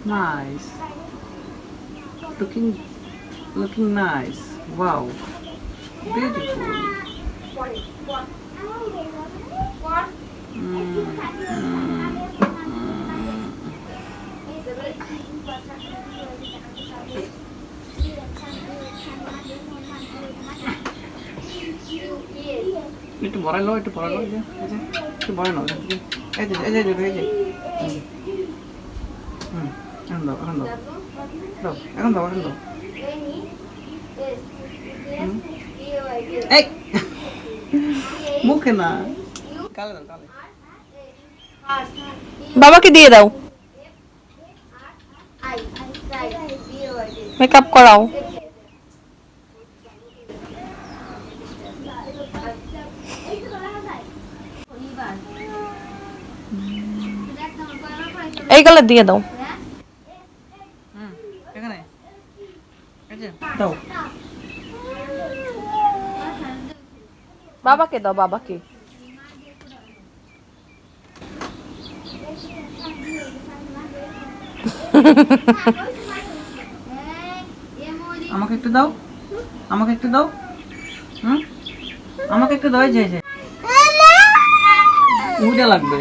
Nice. Looking, looking nice. Wow. Beautiful. একটু বড়াই লো, একটু বড়াই লো, একটু বড়াই নাও, এই যে এই যে এই যে এই যে এখন দাও, এখন দাও, দাও, এখন দাও, এখন দাও। এই মুখে না, গালে দাও, গালে। বাবাকে দিয়ে দাও, মেকআপ করাও। এই গালে দিয়ে দাও। এখানে এই যে দাও। বাবাকে দাও, বাবাকে। আমাকে একটু দাও, আমাকে একটু দাও। আমাকে একটু দাও, এই যে উড়ে লাগবে।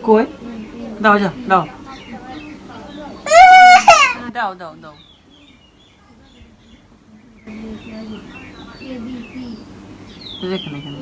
কই দাও, যাও দাও, দাও দাও দাও। এখানে এখানে